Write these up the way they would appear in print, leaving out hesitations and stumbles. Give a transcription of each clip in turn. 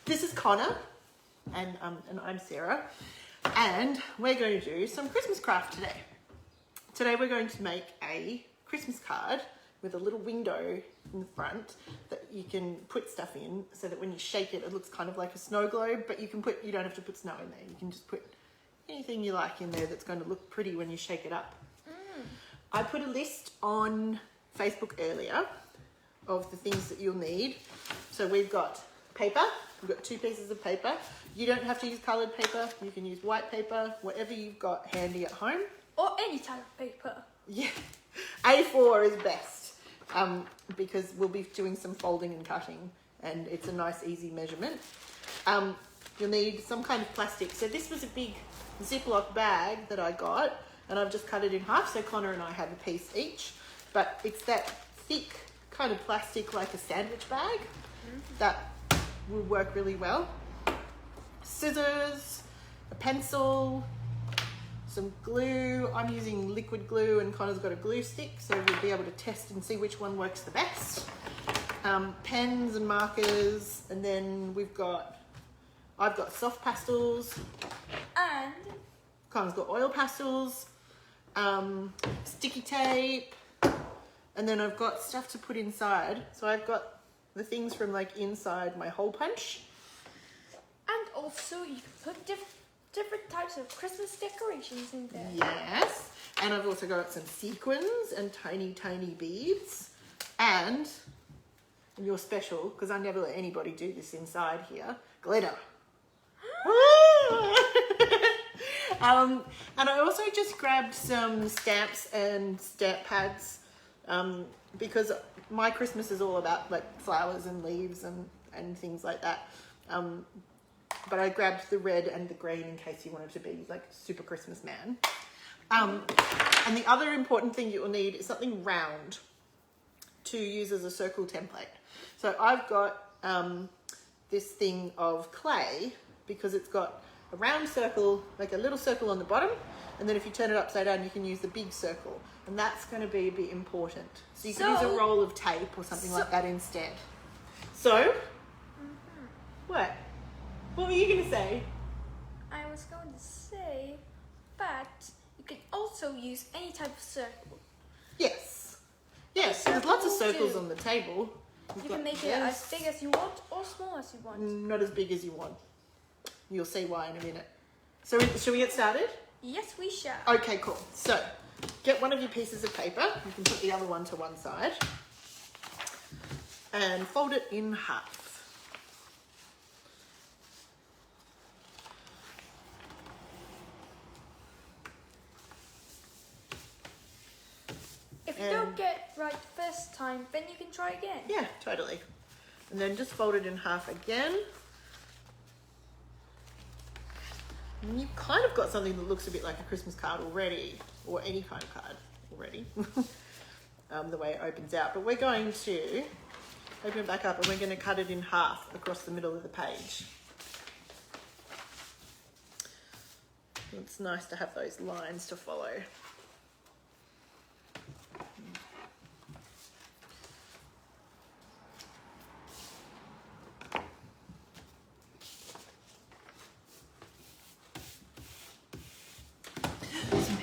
This is Connor, and I'm Sarah, and we're going to do some Christmas craft today. Today we're going to make a Christmas card with a little window in the front that you can put stuff in, so that when you shake it, it looks kind of like a snow globe, but you don't have to put snow in there. You can just put anything you like in there that's going to look pretty when you shake it up. I put a list on Facebook earlier of the things that you'll need. So we've got paper. We've got 2 pieces of paper. You don't have to use coloured paper. You can use white paper, whatever you've got handy at home. Or any type of paper. Yeah, A4 is best because we'll be doing some folding and cutting, and it's a nice easy measurement. You'll need some kind of plastic. So this was a big Ziploc bag that I got, and I've just cut it in half, so Connor and I have a piece each. But it's that thick kind of plastic, like a sandwich bag, that will work really well. Scissors, a pencil, some glue. I'm using liquid glue and Connor's got a glue stick, so we'll be able to test and see which one works the best. Pens and markers, and then I've got soft pastels, And Connor's got oil pastels, sticky tape, and then I've got stuff to put inside. So I've got the things from like inside my hole punch. also you can put different types of Christmas decorations in there. Yes, and I've also got some sequins and tiny beads, and you're special because I never let anybody do this inside here, glitter. And I also just grabbed some stamps and stamp pads because my Christmas is all about like flowers and leaves and things like that. But I grabbed the red and the green in case you wanted to be like super Christmas man. And the other important thing you will need is something round to use as a circle template. So I've got this thing of clay because it's got a round circle, like a little circle on the bottom, and then if you turn it upside down, you can use the big circle, and that's going to be a bit important. So you can use a roll of tape or something like that instead. So, what were you going to say? I was going to say, but you can also use any type of circle. Yes, there's lots of circles on the table. You can make it as big as you want or small as you want. Not as big as you want. You'll see why in a minute. So shall we get started? Yes, we shall. Okay, cool. So get one of your pieces of paper. You can put the other one to one side and fold it in half. If you don't get it right the first time, then you can try again. Yeah, totally. And then just fold it in half again. And you've kind of got something that looks a bit like a Christmas card already, or any kind of card already, the way it opens out. But we're going to open it back up and we're going to cut it in half across the middle of the page. It's nice to have those lines to follow.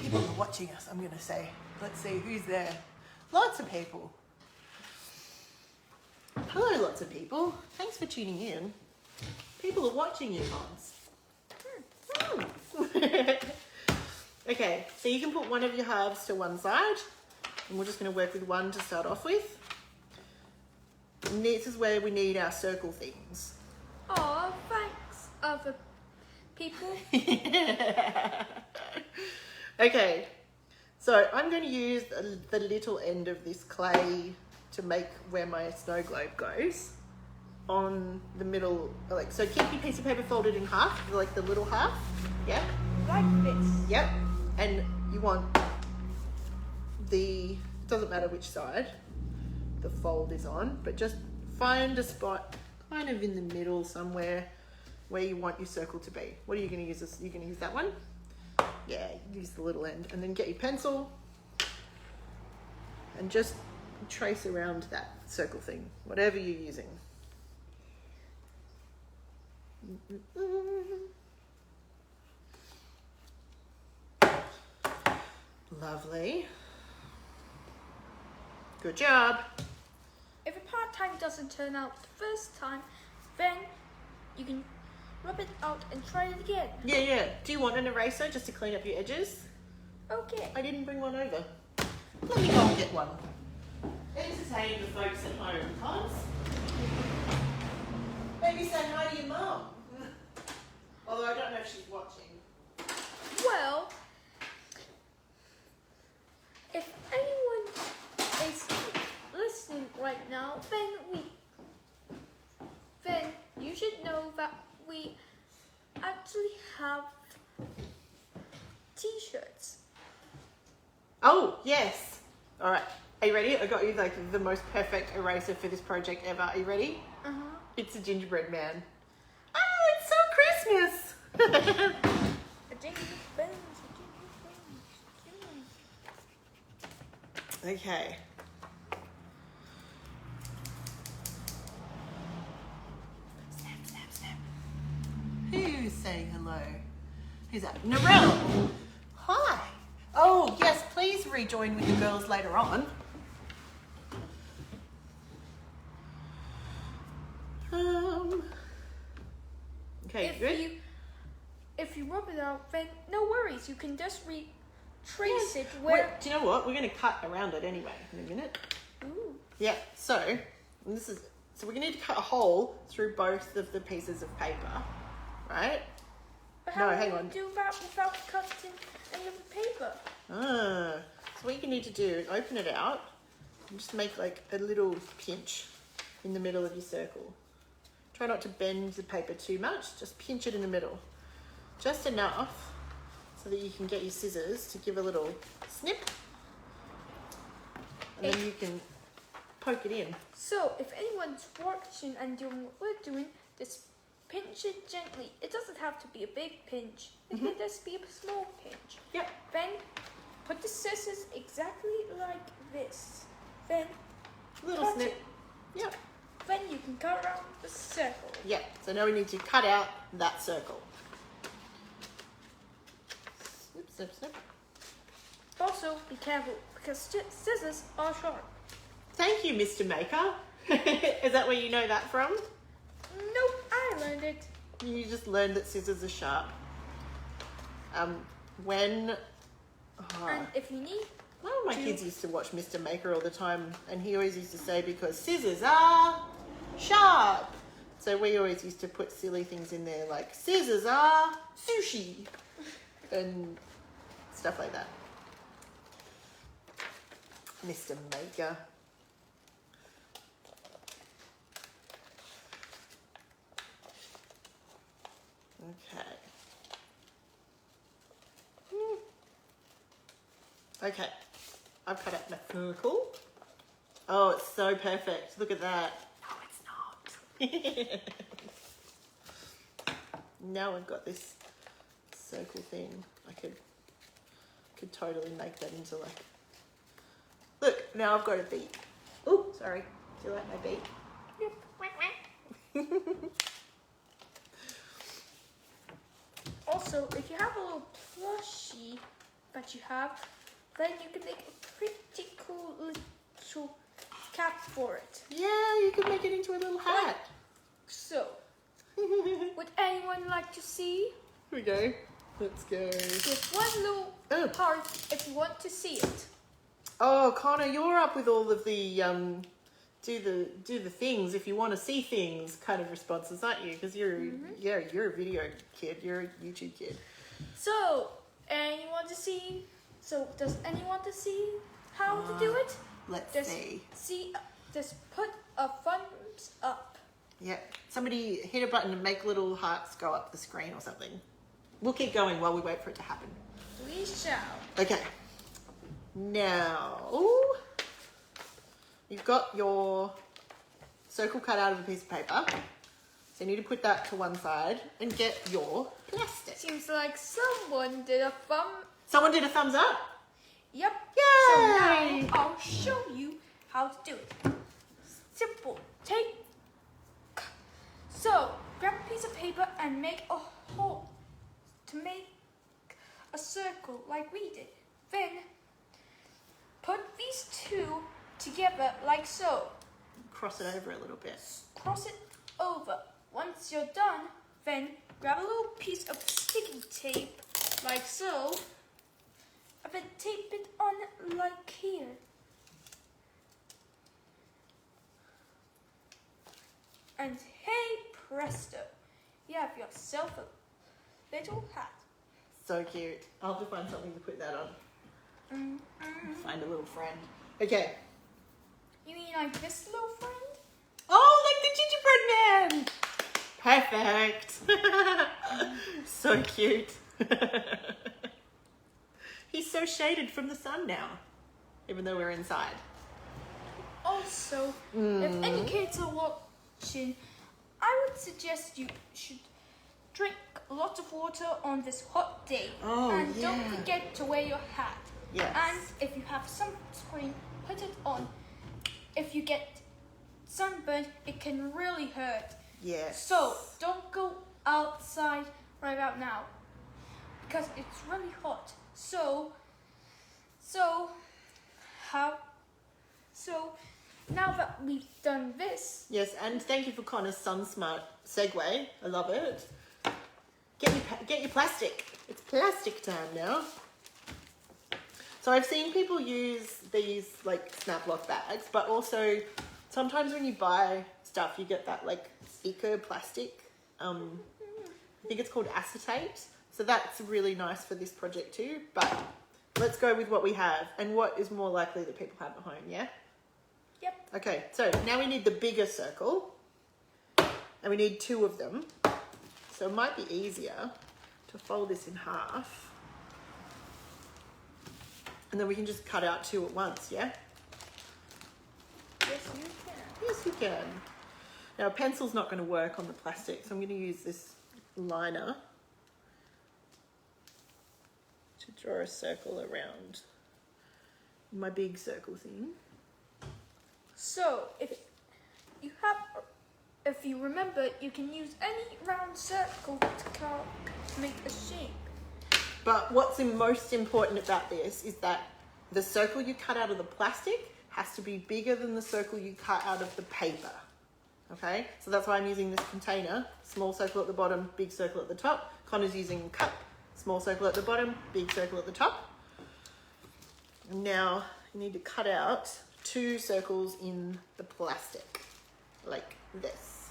People are watching us, I'm going to say. Let's see who's there. Lots of people. Hello, lots of people. Thanks for tuning in. People are watching you, Hans. Okay, so you can put one of your halves to one side, and we're just going to work with one to start off with. And this is where we need our circle things. Oh, thanks, other people. Okay, so I'm going to use the little end of this clay to make where my snow globe goes on the middle. Like, so keep your piece of paper folded in half, like the little half. Yeah. Like this. Yep. And you want it doesn't matter which side the fold is on, but just find a spot kind of in the middle somewhere where you want your circle to be. What are you going to use? You're going to use that one? Yeah, use the little end, and then get your pencil and just trace around that circle thing, whatever you're using. Lovely. Good job. If a part-time doesn't turn out the first time, then you can rub it out and try it again. Yeah. Do you want an eraser just to clean up your edges? Okay. I didn't bring one over. Let me go and get one. Entertain the folks at home, Cons. Maybe say hi to your mum. Although I don't know if she's watching. Well, if anyone is listening right now, then you should know that we actually have t-shirts. Oh, yes. All right. Are you ready? I got you like the most perfect eraser for this project ever. Are you ready? Uh-huh. It's a gingerbread man. Oh, it's so Christmas. A jingle bells, a jingle bells. Okay. Snap. Who's saying hello? Who's that? Narelle. Hi. Oh, yes, please rejoin with the girls later on. Okay, good. If you rub it out, then no worries. You can just retrace it where. Wait, do you know what? We're going to cut around it anyway in a minute. Ooh. Yeah, so we're going to need to cut a hole through both of the pieces of paper, right? But how hang do on. you do that without cutting any of the paper? So what you need to do is open it out and just make like a little pinch in the middle of your circle. Try not to bend the paper too much, just pinch it in the middle. Just enough so that you can get your scissors to give a little snip. And then you can poke it in. So if anyone's watching and doing what we're doing, just pinch it gently. It doesn't have to be a big pinch. It can just be a small pinch. Yep. Then put the scissors exactly like this. Then Little cut snip. it. Yep. Then you can cut around the circle. Yeah, so now we need to cut out that circle. Snip. Also, be careful because scissors are sharp. Thank you, Mr. Maker. Is that where you know that from? Nope, I learned it. You just learned that scissors are sharp. And if you need, one of my kids used to watch Mr. Maker all the time, and he always used to say, because scissors are sharp. So we always used to put silly things in there like scissors are sushi and stuff like that. Mr. Maker. Okay. Okay. I've cut out my circle. Oh, it's so perfect. Look at that. No, it's not. Now I've got this circle thing. I could totally make that into like... Look, now I've got a beak. Oh, sorry. Do you like my beak? Yep. also, if you have a little plushie that you have, then you can make a pretty cool little cap for it. Yeah, you could make it into a little hat. So, would anyone like to see? Here we go. Let's go. Just one little part if you want to see it. Oh, Connor, you're up with all of the do the things if you want to see things kind of responses, aren't you? Because you're a video kid. You're a YouTube kid. So, anyone to see? So, does anyone want to see how to do it? Let's see. Just put a thumbs up. Yeah. Somebody hit a button and make little hearts go up the screen or something. We'll keep going while we wait for it to happen. We shall. Okay. Now, you've got your circle cut out of a piece of paper. So you need to put that to one side and get your plastic. Seems like someone did a thumb. Someone did a thumbs up? Yep. Yay! So now I'll show you how to do it. Simple. So, grab a piece of paper and make a hole to make a circle like we did. Then put these two together like so. Cross it over a little bit. Cross it over. Once you're done, then grab a little piece of sticky tape like so, and then tape it on like here. And hey presto, you have yourself a little hat. So cute. I'll have to find something to put that on. Find a little friend. Okay. You mean like this little friend? Oh, like the gingerbread man! Perfect. So cute. He's so shaded from the sun now, even though we're inside. Also, if any kids are watching, I would suggest you should drink lots of water on this hot day. Oh, and yeah. don't forget to wear your hat. Yes. And if you have sunscreen, put it on. If you get sunburned, it can really hurt. Yes. So don't go outside right about now because it's really hot. So now that we've done this, Yes, and thank you for Connor's Sun Smart segue. I love it. Get your plastic. It's plastic time now. So I've seen people use these like snap lock bags, but also sometimes when you buy stuff, you get that like eco plastic. I think it's called acetate. So that's really nice for this project too. But let's go with what we have and what is more likely that people have at home. Yeah. yep. Okay. So now we need the bigger circle, and we need 2 of them. So it might be easier to fold this in half. And then we can just cut out 2 at once, yeah? Yes, you can. Yes, you can. Now, a pencil's not going to work on the plastic, so I'm going to use this liner to draw a circle around my big circle thing. So if you remember, you can use any round circle to make a shape. But what's most important about this is that the circle you cut out of the plastic has to be bigger than the circle you cut out of the paper. Okay, so that's why I'm using this container. Small circle at the bottom, big circle at the top. Connor's using a cup. Small circle at the bottom, big circle at the top. And now you need to cut out 2 circles in the plastic, like this.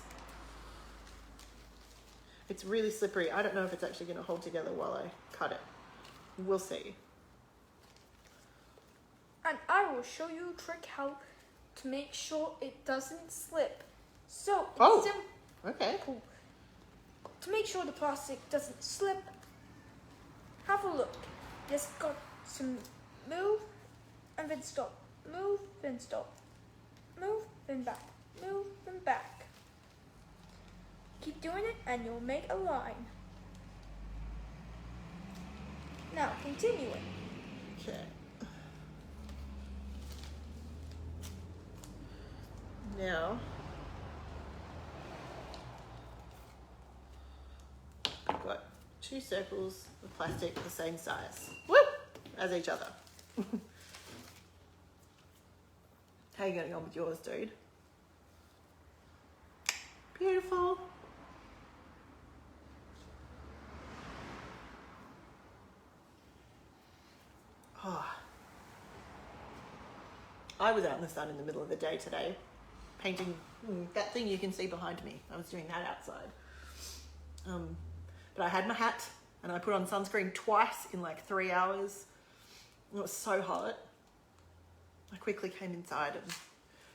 It's really slippery. I don't know if it's actually going to hold together while I cut it. We'll see. And I will show you a trick how to make sure it doesn't slip. So it's simple. Okay. To make sure the plastic doesn't slip, have a look. Just got to move and then stop. Move, then stop. Move, then back. Move, then back. Keep doing it and you'll make a line. Now continuing. Okay. Now, I've got 2 circles of plastic the same size. Whoop! As each other. How are you getting on with yours, dude? Beautiful. Oh. I was out in the sun in the middle of the day today, painting that thing you can see behind me. I was doing that outside. But I had my hat and I put on sunscreen twice in like 3 hours. It was so hot. I quickly came inside and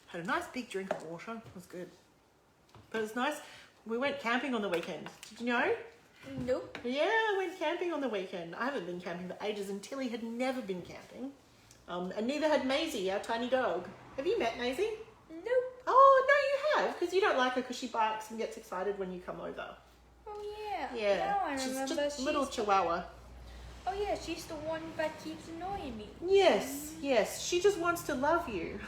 had a nice big drink of water. It was good. But it's nice. We went camping on the weekend. Did you know? Nope. Yeah, I went camping on the weekend. I haven't been camping for ages, and Tilly had never been camping. And neither had Maisie, our tiny dog. Have you met Maisie? Nope. Oh, no, you have, because you don't like her because she barks and gets excited when you come over. Oh yeah. Yeah, Now I remember. she's just a little chihuahua. Oh yeah, she's the one that keeps annoying me. Yes, yes. She just wants to love you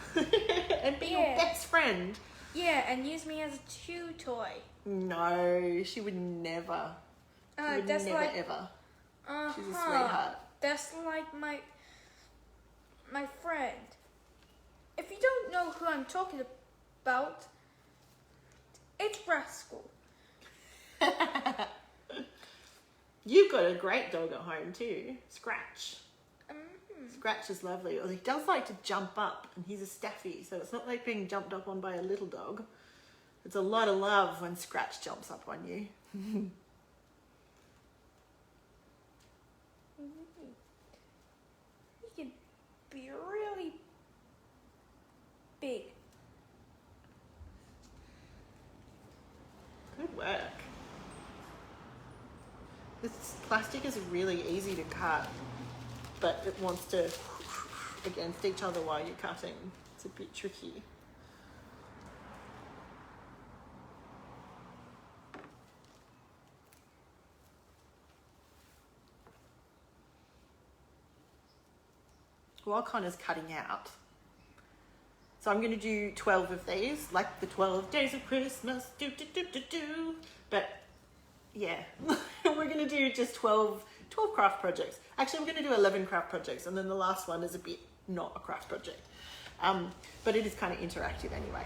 and be your Yeah. best friend. Yeah, and use me as a chew toy. No, she would never. She would That's never, like ever. She's a sweetheart. That's like my friend. If you don't know who I'm talking about, it's Rascal. You've got a great dog at home too, Scratch. Scratch is lovely. Well, he does like to jump up, and he's a staffy, so it's not like being jumped up on by a little dog. It's a lot of love when Scratch jumps up on you. He can be really big. Good work. This plastic is really easy to cut, but it wants to against each other while you're cutting. It's a bit tricky. While Connor's cutting out, so I'm going to do 12 of these, like the 12 days of Christmas, but yeah, we're going to do just 12 craft projects. Actually, we're going to do 11 craft projects, and then the last one is a bit not a craft project, but it is kind of interactive anyway.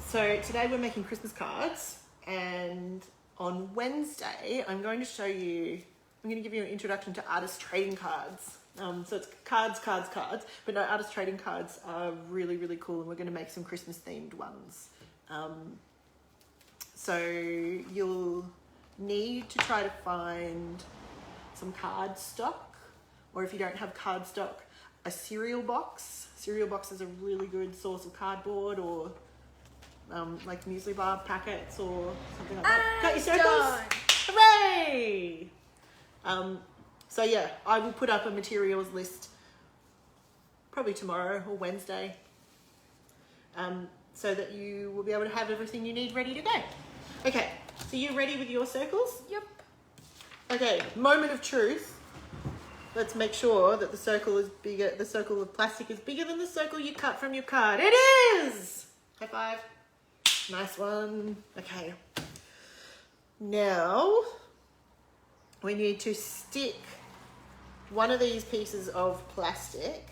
So today we're making Christmas cards, and on Wednesday I'm going to give you an introduction to artist trading cards. So it's cards, but no, artist trading cards are really, really cool, and we're going to make some Christmas themed ones. So you'll need to try to find some card stock, or if you don't have card stock, a cereal box. Cereal box is a really good source of cardboard, or like muesli bar packets or something like that. Got your circles? Hooray! So yeah, I will put up a materials list probably tomorrow or Wednesday, so that you will be able to have everything you need ready to go. Okay, so you ready with your circles? Yep. Okay, moment of truth. Let's make sure that the circle is bigger. The circle of plastic is bigger than the circle you cut from your card. It is! High five. Nice one. Okay. Now, we need to stick one of these pieces of plastic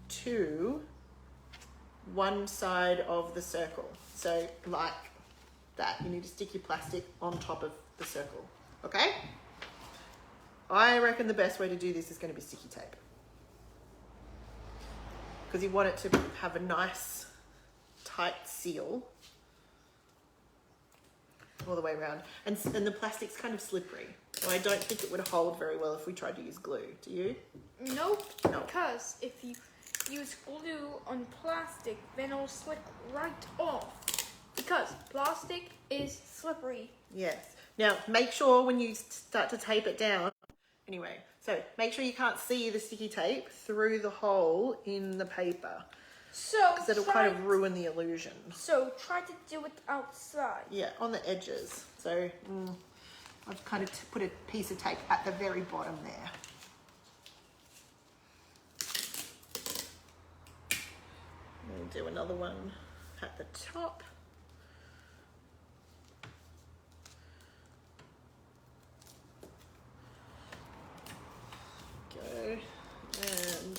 to one side of the circle. So like that, you need to stick your plastic on top of the circle, okay? I reckon the best way to do this is going to be sticky tape, because you want it to have a nice tight seal all the way around, and the plastic's kind of slippery, so I don't think it would hold very well if we tried to use glue. Do you? Nope. No. Because if you use glue on plastic, then it'll slip right off. Because plastic is slippery. Yes. Now make sure when you start to tape it down, anyway, so make sure you can't see the sticky tape through the hole in the paper, So because it'll kind of ruin the illusion. So try to do it outside. Yeah, on the edges. So I've kind of put a piece of tape at the very bottom there. We'll do another one at the top. Go and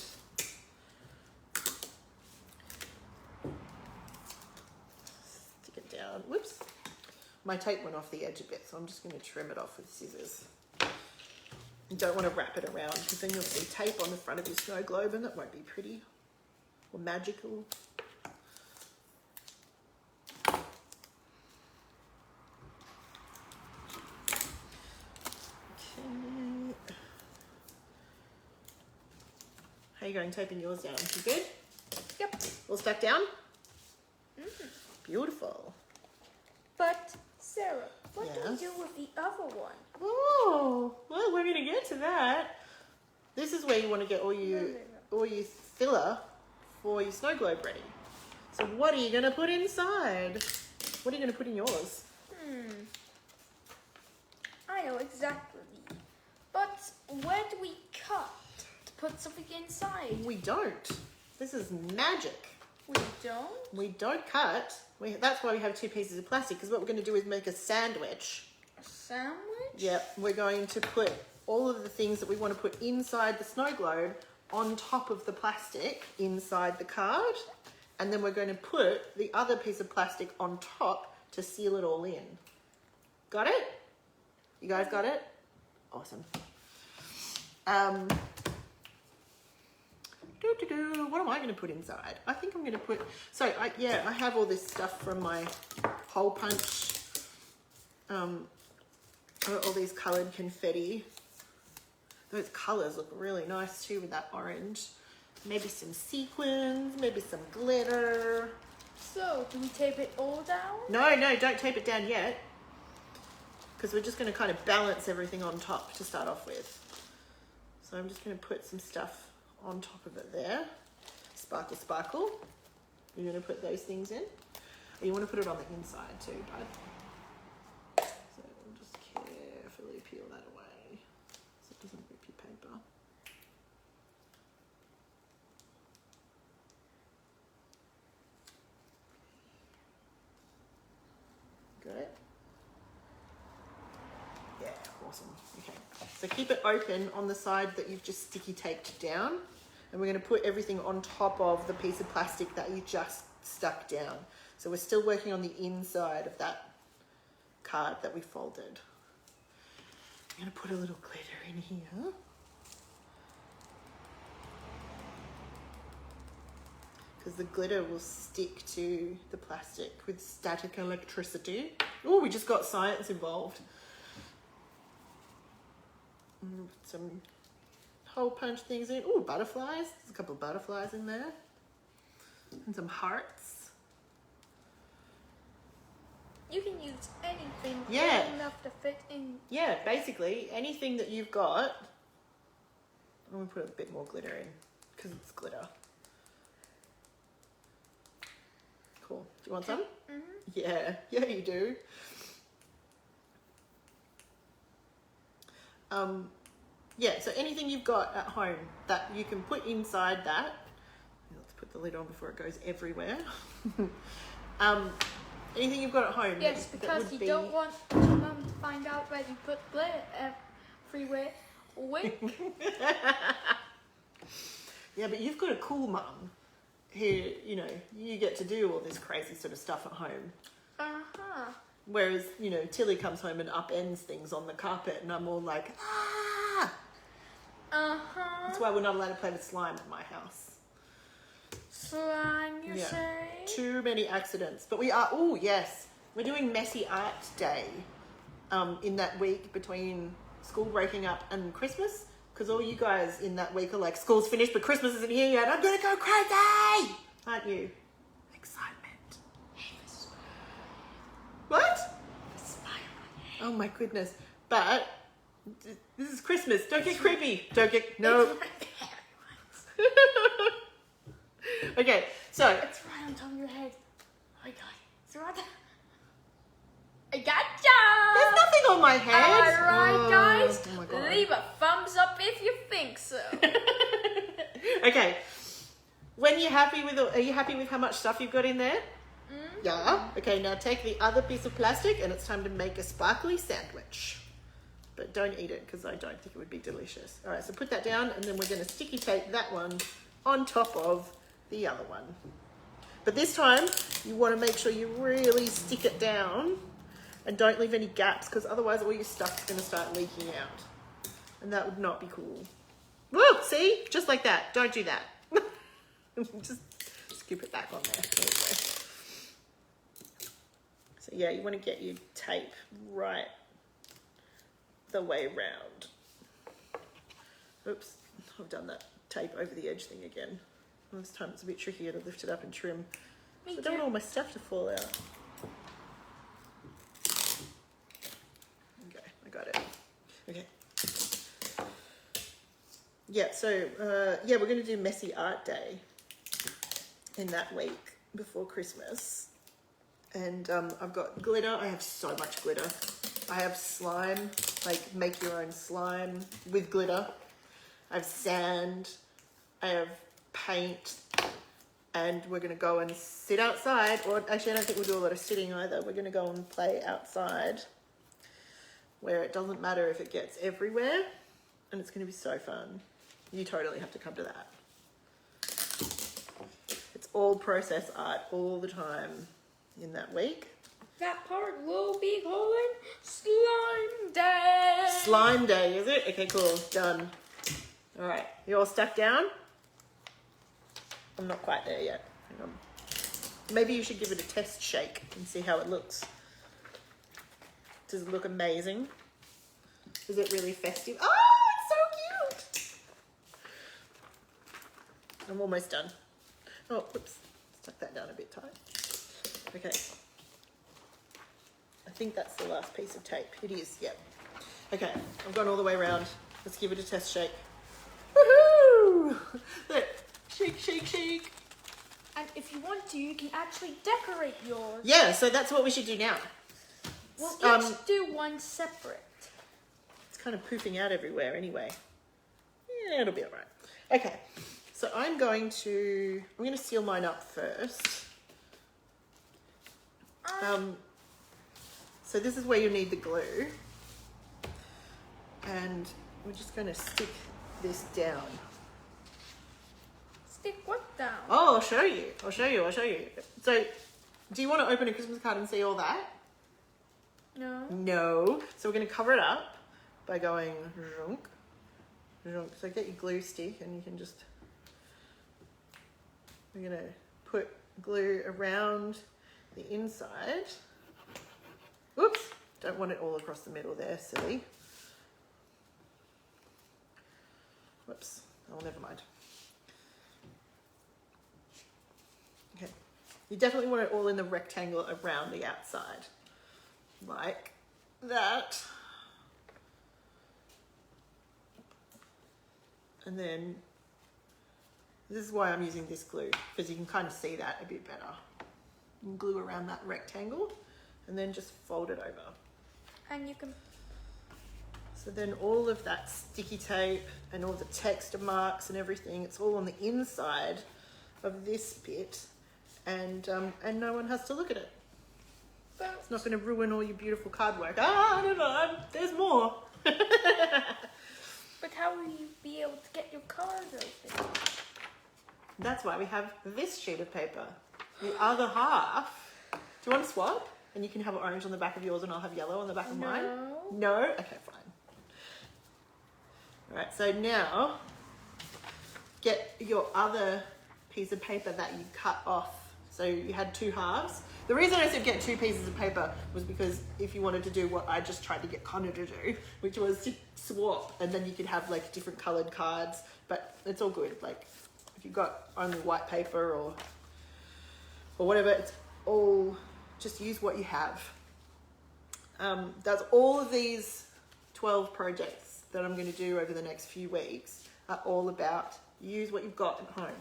stick it down. Whoops. My tape went off the edge a bit, so I'm just going to trim it off with scissors. You don't want to wrap it around, because then you'll see tape on the front of your snow globe, and that won't be pretty or magical. Okay. How are you going taping yours down? You good? Yep. All stuck down? Beautiful. But Sarah, what do Yes? we do with the other one? Oh, well, we're going to get to that. This is where you want to get all your filler for your snow globe ready. So what are you going to put inside? What are you going to put in yours? I know exactly. But where do we cut to put something inside? We don't. This is magic. We don't? We don't cut. That's why we have 2 pieces of plastic, because what we're going to do is make a sandwich. A sandwich? Yep, we're going to put all of the things that we want to put inside the snow globe on top of the plastic inside the card, and then we're going to put the other piece of plastic on top to seal it all in. Got it? You guys got it? Awesome. What am I going to put inside? I think I'm going to put... So, I have all this stuff from my hole punch. All these coloured confetti. Those colours look really nice too with that orange. Maybe some sequins, maybe some glitter. So, do we tape it all down? No, don't tape it down yet. Because we're just going to kind of balance everything on top to start off with. So I'm just going to put some stuff on top of it there. Sparkle, sparkle. You're going to put those things in. Or you want to put it on the inside too, bud. So we'll just carefully peel that away so it doesn't rip your paper. Got it? Yeah, awesome. Okay, so keep it open on the side that you've just sticky taped down, and we're going to put everything on top of the piece of plastic that you just stuck down. So we're still working on the inside of that card that we folded. I'm going to put a little glitter in here. Because the glitter will stick to the plastic with static electricity. Oh, we just got science involved. Some hole punch things in. Oh, butterflies. There's a couple of butterflies in there. And some hearts. You can use anything Yeah. big enough to fit in. Yeah, basically anything that you've got. I'm going to put a bit more glitter in because it's glitter. Cool. Do you want some? Mm-hmm. Yeah, you do. Yeah, so anything you've got at home that you can put inside that. Let's put the lid on before it goes everywhere. Anything you've got at home. Yes, because you don't want your mum to find out where you put glitter everywhere. Wink. Yeah, but you've got a cool mum who, you know, you get to do all this crazy sort of stuff at home. Uh-huh. Whereas, you know, Tilly comes home and upends things on the carpet and I'm all like, ah! Uh-huh. That's why we're not allowed to play with slime at my house. Slime, you say? Too many accidents. But we are, oh yes, we're doing Messy Art Day in that week between school breaking up and Christmas. Because all you guys in that week are like, school's finished, but Christmas isn't here yet. I'm going to go crazy! Aren't you? Excitement. What? Oh my goodness. But this is Christmas. Don't get creepy. Don't get, no. Okay, so. It's right on top of your head. Oh my god. It's right there. I gotcha! There's nothing on my head. Alright, guys. Oh my God. Leave a thumbs up if you think so. Okay. Are you happy with how much stuff you've got in there? Mm-hmm. Yeah. Okay, now take the other piece of plastic and it's time to make a sparkly sandwich. But don't eat it because I don't think it would be delicious. All right, so put that down and then we're going to sticky tape that one on top of the other one. But this time you want to make sure you really stick it down and don't leave any gaps because otherwise all your stuff's going to start leaking out. And that would not be cool. Whoa, see? Just like that. Don't do that. Just scoop it back on there. There we go. So yeah, you want to get your tape right the way round. Oops, I've done that tape over the edge thing again. Well, this time it's a bit trickier to lift it up and trim. I don't want all my stuff to fall out. Okay, I got it. Okay. Yeah, so yeah, we're going to do Messy Art Day in that week before Christmas. And I've got glitter. I have so much glitter. I have slime, like make your own slime with glitter. I have sand. I have paint. and we're going to go and sit outside, or actually I don't think we'll do a lot of sitting either. We're going to go and play outside where it doesn't matter if it gets everywhere, and it's going to be so fun. You totally have to come to that. It's all process art all the time in that week. That part will be called Slime Day. Slime Day, is it? Okay, cool. Done. All right. You all stuck down? I'm not quite there yet. Hang on. Maybe you should give it a test shake and see how it looks. Does it look amazing? Is it really festive? Oh, it's so cute! I'm almost done. Oh, whoops. Stuck that down a bit tight. Okay. I think that's the last piece of tape. It is, yep. Okay, I've gone all the way around. Let's give it a test shake. Woohoo! Look, shake, shake, shake. And if you want to, you can actually decorate yours. Yeah, so that's what we should do now. We'll each do one separate. It's kind of poofing out everywhere anyway. Yeah, it'll be all right. Okay, so I'm going to seal mine up first. So this is where you need the glue. And we're just going to stick this down. Stick what down? Oh, I'll show you. I'll show you. So, do you want to open a Christmas card and see all that? No. No. So we're going to cover it up by going zhunk, zhunk. So get your glue stick and you can just, we're going to put glue around the inside. Oops, don't want it all across the middle there, silly. Whoops, oh, never mind. Okay, you definitely want it all in the rectangle around the outside, like that. And then, this is why I'm using this glue, because you can kind of see that a bit better. You can glue around that rectangle and then just fold it over. And you can... So then all of that sticky tape and all the texture marks and everything, it's all on the inside of this bit, and no one has to look at it. It's not going to ruin all your beautiful card work. Ah, no, there's more. But how will you be able to get your cards open? That's why we have this sheet of paper. The other half. Do you want to swap? And you can have orange on the back of yours and I'll have yellow on the back of mine? No? Okay, fine. All right, so now get your other piece of paper that you cut off. So you had two halves. The reason I said get two pieces of paper was because if you wanted to do what I just tried to get Connor to do, which was to swap, and then you could have like different colored cards, but it's all good. Like if you've got only white paper or whatever, it's all, just use what you have. That's all of these 12 projects that I'm going to do over the next few weeks are all about use what you've got at home.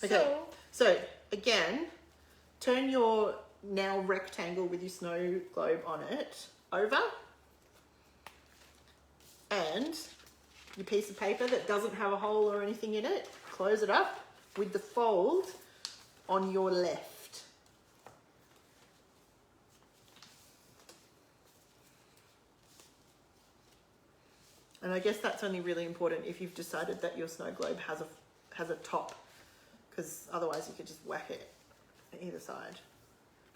Okay, so again, turn your now rectangle with your snow globe on it over, and your piece of paper that doesn't have a hole or anything in it, close it up with the fold on your left. And I guess that's only really important if you've decided that your snow globe has a top, because otherwise you could just whack it on either side.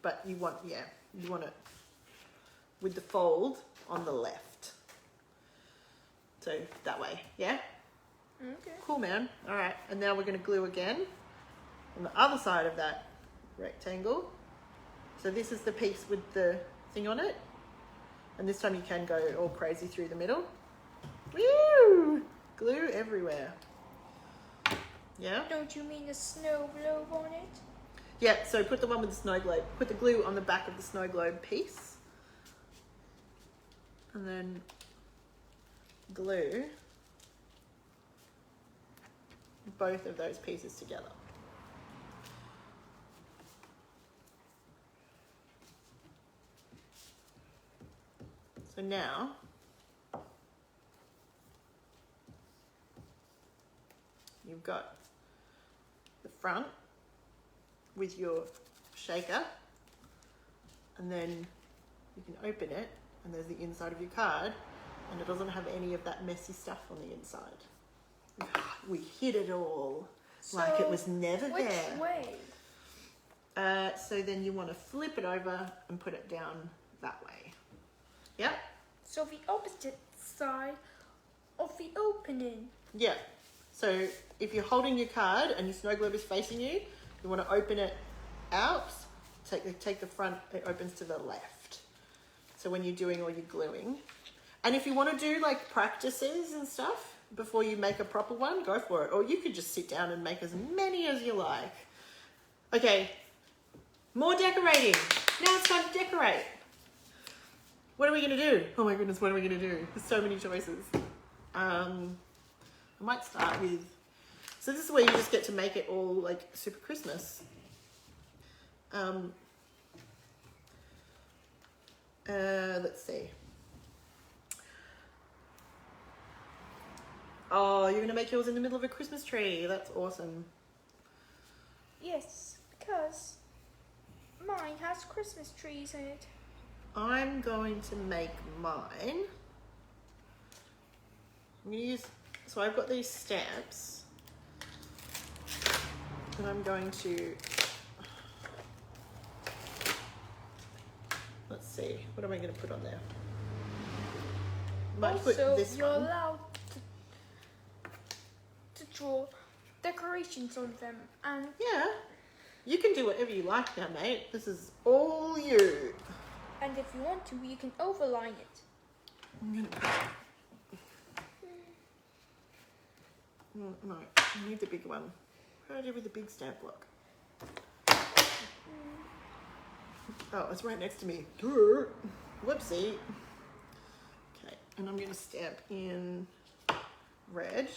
But you want it with the fold on the left. So that way, yeah? Okay. Cool, man. All right, and now we're going to glue again on the other side of that rectangle. So this is the piece with the thing on it. And this time you can go all crazy through the middle. Woo! Glue everywhere. Yeah? Don't you mean the snow globe on it? Yeah, so put the one with the snow globe, put the glue on the back of the snow globe piece. And then glue both of those pieces together. So now you've got the front with your shaker, and then you can open it, and there's the inside of your card, and it doesn't have any of that messy stuff on the inside. We hid it all like it was never which there. way? So then you want to flip it over and put it down that way. Yep. So the opposite side of the opening. Yeah. So if you're holding your card and your snow globe is facing you, you want to open it out. Take the front, it opens to the left. So when you're doing all your gluing. And if you want to do like practices and stuff before you make a proper one, go for it. Or you could just sit down and make as many as you like. Okay, more decorating. Now it's time to decorate. What are we going to do? Oh my goodness, what are we going to do? There's so many choices. I might start with, so this is where you just get to make it all like super Christmas. Let's see. Oh, you're going to make yours in the middle of a Christmas tree. That's awesome. Yes, because mine has Christmas trees in it. I'm going to make mine. I'm going to use, so I've got these stamps. And I'm going to, let's see, what am I going to put on there? Might put Also, this you're one. allowed to draw decorations on them, and Yeah, you can do whatever you like now, mate. This is all you. and if you want to, you can overline it. I'm gonna... No, I need the big one. What do I do with the big stamp block? Oh, it's right next to me. Whoopsie. Okay, and I'm going to stamp in red.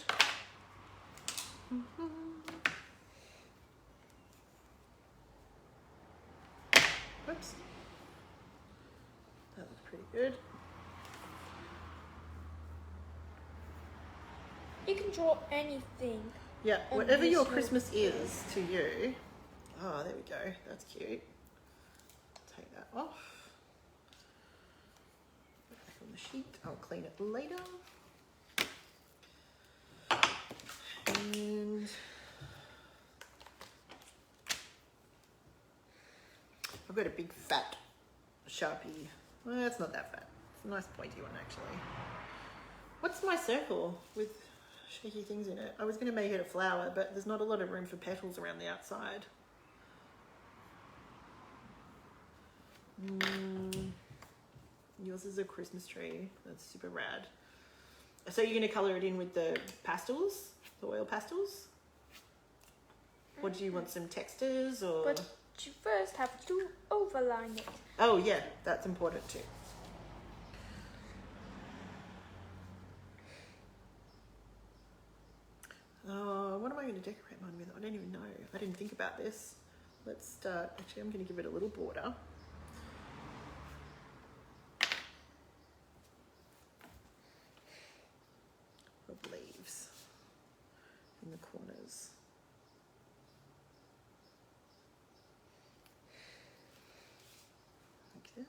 Whoops. That looks pretty good. You can draw anything. Yeah, And whatever use your your- Christmas is to you. Oh, there we go. That's cute. Take that off. Put it back on the sheet. I'll clean it later. And I've got a big fat Sharpie. Well, it's not that fat. It's a nice pointy one, actually. What's my circle with shaky things in it? I was going to make it a flower, but there's not a lot of room for petals around the outside. Yours is a Christmas tree. That's super rad. So you're going to colour it in with the pastels, the oil pastels? Or do you want some textures or? But you first have to overline it. Oh yeah, that's important too. Oh, what am I going to decorate mine with? I don't even know. I didn't think about this. Let's start. Actually, I'm going to give it a little border. Of leaves in the corners. Like this.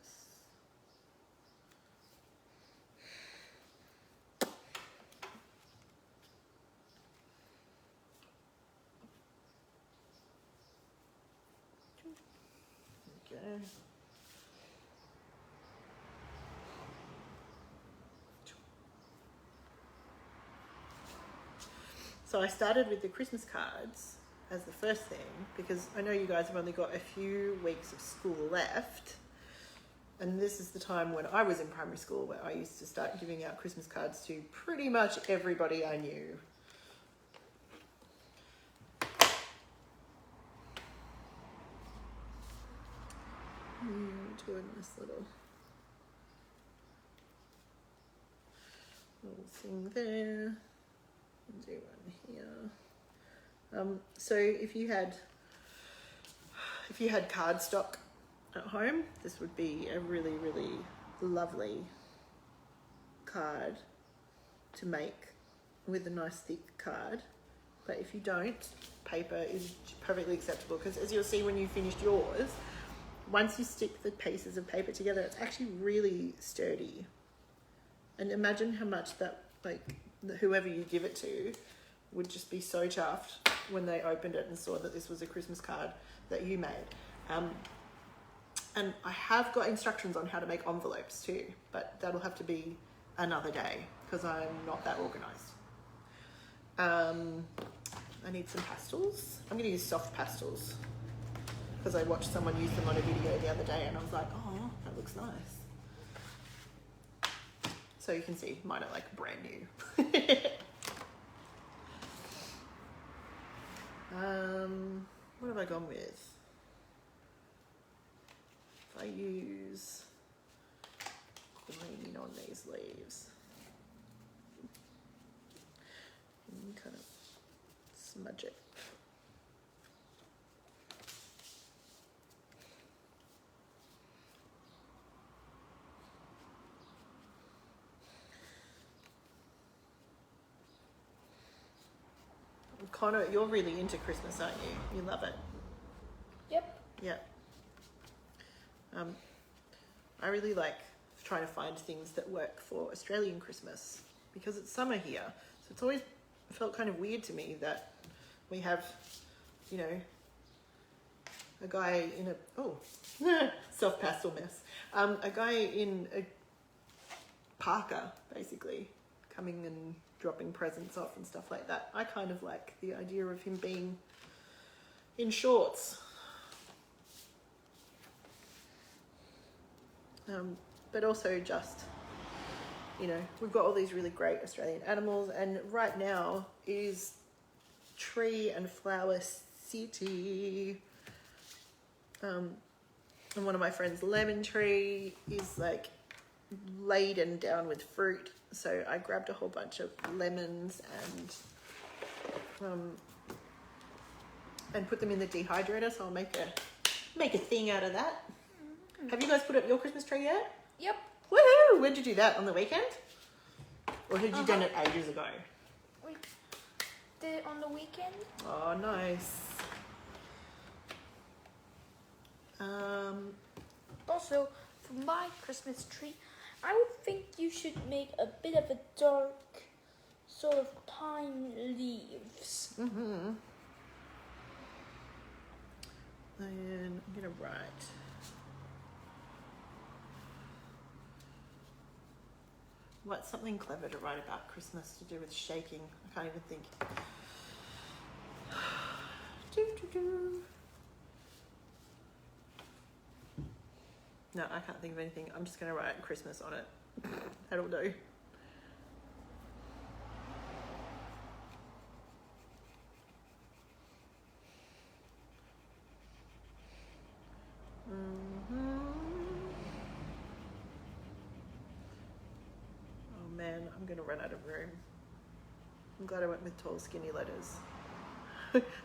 Okay. So I started with the Christmas cards as the first thing because I know you guys have only got a few weeks of school left. And this is the time when I was in primary school where I used to start giving out Christmas cards to pretty much everybody I knew. Do a nice little thing there. Do one here. So if you had cardstock at home, this would be a really, really lovely card to make with a nice thick card. But if you don't, paper is perfectly acceptable, because as you'll see when you finished yours, once you stick the pieces of paper together, it's actually really sturdy. And imagine how much that, like, whoever you give it to would just be so chuffed when they opened it and saw that this was a Christmas card that you made. And I have got instructions on how to make envelopes too, but that'll have to be another day because I'm not that organised. I need some pastels. I'm going to use soft pastels because I watched someone use them on a video the other day and I was like, oh, that looks nice. So you can see mine are like brand new. What have I gone with? If I use green on these leaves, and kind of smudge it. Connor, you're really into Christmas, aren't you? You love it. Yep. Yeah. I really like trying to find things that work for Australian Christmas because it's summer here. So it's always felt kind of weird to me that we have, you know, a guy in a, soft pastel mess. A guy in a parka, basically, coming and dropping presents off and stuff like that. I kind of like the idea of him being in shorts. But also just, you know, we've got all these really great Australian animals, and right now is tree and flower city. And one of my friends' lemon tree is like laden down with fruit, so I grabbed a whole bunch of lemons and put them in the dehydrator, so I'll make a thing out of that. Have you guys put up your Christmas tree yet? Yep. Woohoo! When did you do that? On the weekend? Or had you done it ages ago? We did it on the weekend. Oh, nice. Also, for my Christmas tree, I would think you should make a bit of a dark sort of pine leaves. Mm-hmm. And I'm gonna write. What's something clever to write about Christmas to do with shaking? I can't even think. No, I can't think of anything. I'm just going to write Christmas on it. That'll do. Oh man, I'm going to run out of room. I'm glad I went with tall, skinny letters.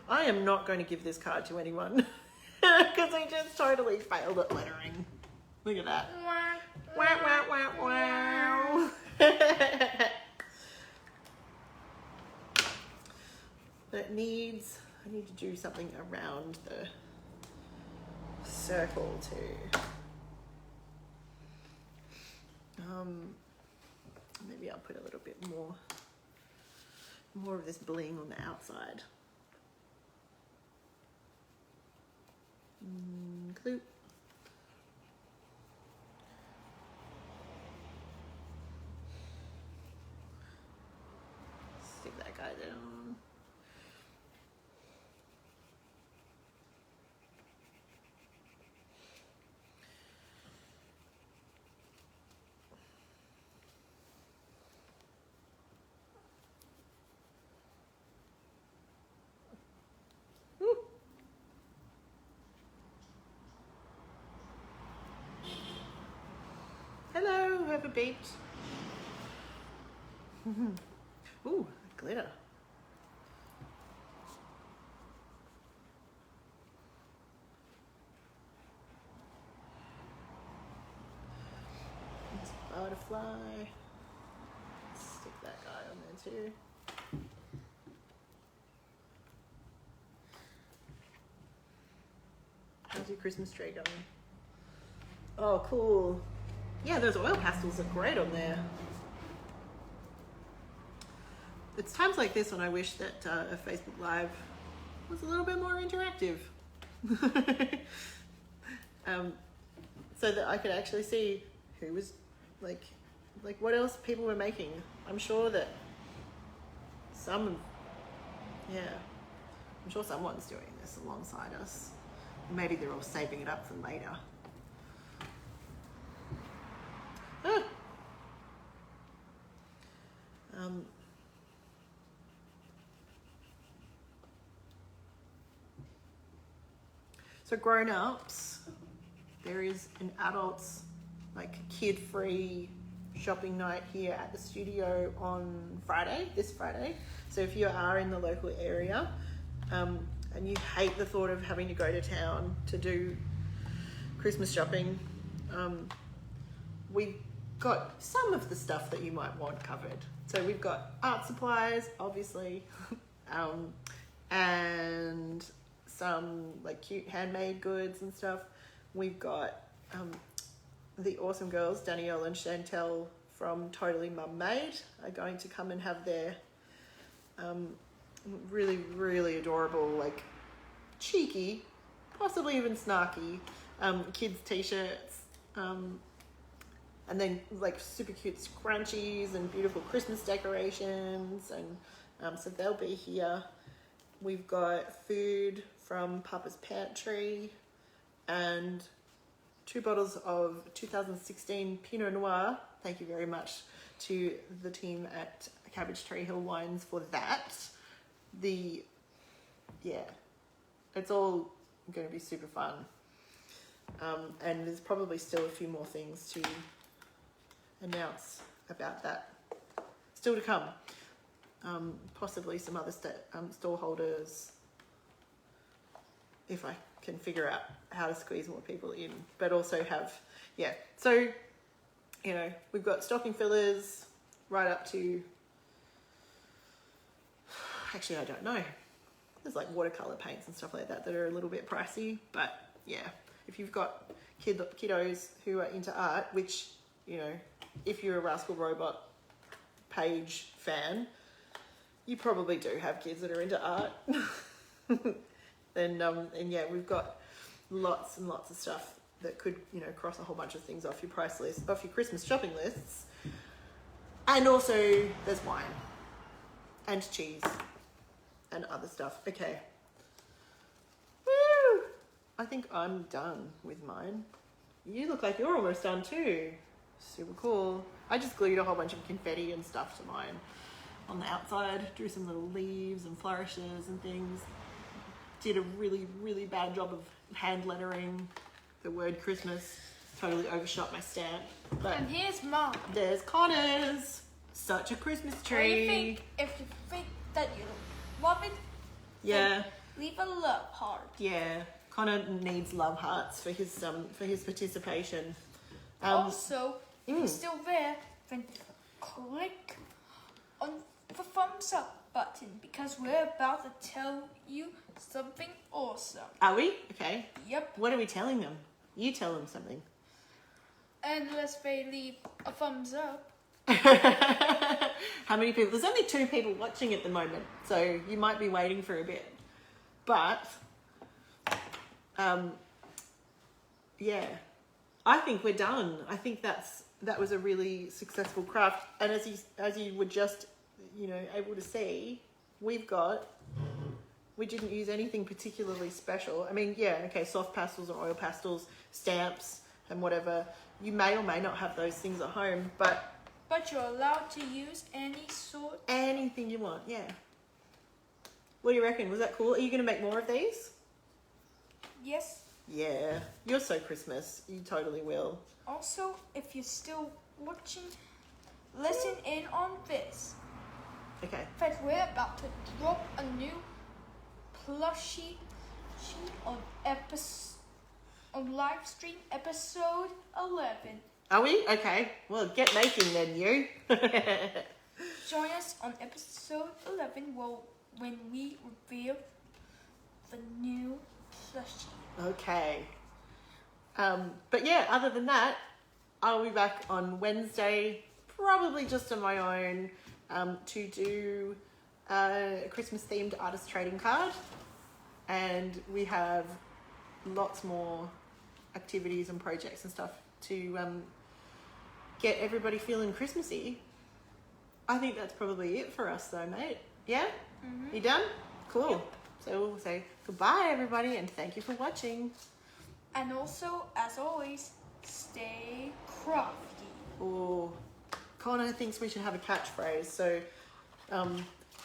I am not going to give this card to anyone because I just totally failed at lettering. Look at that. Wow, wow, wow, wow. But I need to do something around the circle too. Maybe I'll put a little bit more of this bling on the outside. Clue. Stick that guy down. Woo. Hello, whoever beeped. Ooh, glitter. It's a butterfly. Stick that guy on there too. Christmas tree going. Oh, cool. Yeah, those oil pastels are great on there. It's times like this when I wish that a Facebook Live was a little bit more interactive. So that I could actually see who was like what else people were making. I'm sure that I'm sure someone's doing this alongside us. Maybe they're all saving it up for later. Ah. So grown-ups, there is an adults, like kid-free shopping night here at the studio on this Friday. So if you are in the local area and you hate the thought of having to go to town to do Christmas shopping, we've got some of the stuff that you might want covered. So we've got art supplies, obviously, and some like cute handmade goods and stuff. We've got the awesome girls, Danielle and Chantel from Totally Mum Made, are going to come and have their really, really adorable, like cheeky, possibly even snarky kids t-shirts, and then like super cute scrunchies and beautiful Christmas decorations, and so they'll be here. We've got food from Papa's Pantry and 2 bottles of 2016 Pinot Noir. Thank you very much to the team at Cabbage Tree Hill Wines for that. It's all going to be super fun. And there's probably still a few more things to announce about that still to come. Possibly some other stall holders, if I can figure out how to squeeze more people in, but also have, so, you know, we've got stocking fillers right up to, actually, I don't know. There's like watercolor paints and stuff like that that are a little bit pricey, but yeah, if you've got kiddos who are into art, which, you know, if you're a Rascal Robot page fan, you probably do have kids that are into art. And yeah, we've got lots and lots of stuff that could, you know, cross a whole bunch of things off your price list, off your Christmas shopping lists. And also there's wine and cheese and other stuff. Okay. Woo! I think I'm done with mine. You look like you're almost done too. Super cool. I just glued a whole bunch of confetti and stuff to mine on the outside, drew some little leaves and flourishes and things. Did a really, really bad job of hand lettering the word Christmas. Totally overshot my stamp. But and here's mine. There's Connor's. Such a Christmas tree. If you think that you love it, yeah, leave a love heart. Yeah, Connor needs love hearts for his participation. Also, if you're still there, then click on the thumbs up button because we're about to tell you something awesome. Are we? Okay. Yep. What are we telling them? You tell them something. Unless they leave a thumbs up. How many people? There's only 2 people watching at the moment, so you might be waiting for a bit. But, yeah, I think we're done. I think that was a really successful craft. And as you were just, you know, able to see, we didn't use anything particularly special. I mean, yeah, okay, soft pastels or oil pastels, stamps and whatever. You may or may not have those things at home, but you're allowed to use anything you want, yeah. What do you reckon? Was that cool? Are you going to make more of these? Yes. Yeah, you're so Christmas. You totally will. Also, if you're still watching, listen in on this. Okay. But we're about to drop a new plushie on live stream episode 11. Are we? Okay. Well, get making then, you. Join us on episode 11 when we reveal the new plushie. Okay. But yeah, other than that, I'll be back on Wednesday, probably just on my own, to do a Christmas themed artist trading card. And we have lots more activities and projects and stuff to get everybody feeling Christmassy. I think that's probably it for us though, mate. Yeah? You done? Cool. Yep. So we'll say goodbye, everybody, and thank you for watching. And also, as always, stay crafty. Oh, Connor thinks we should have a catchphrase, so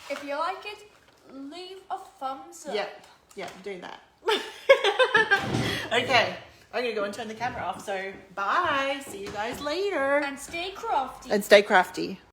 If you like it, leave a thumbs up. yeah, do that. Okay, I'm gonna go and turn the camera off, so bye. See you guys later. And stay crafty. And stay crafty.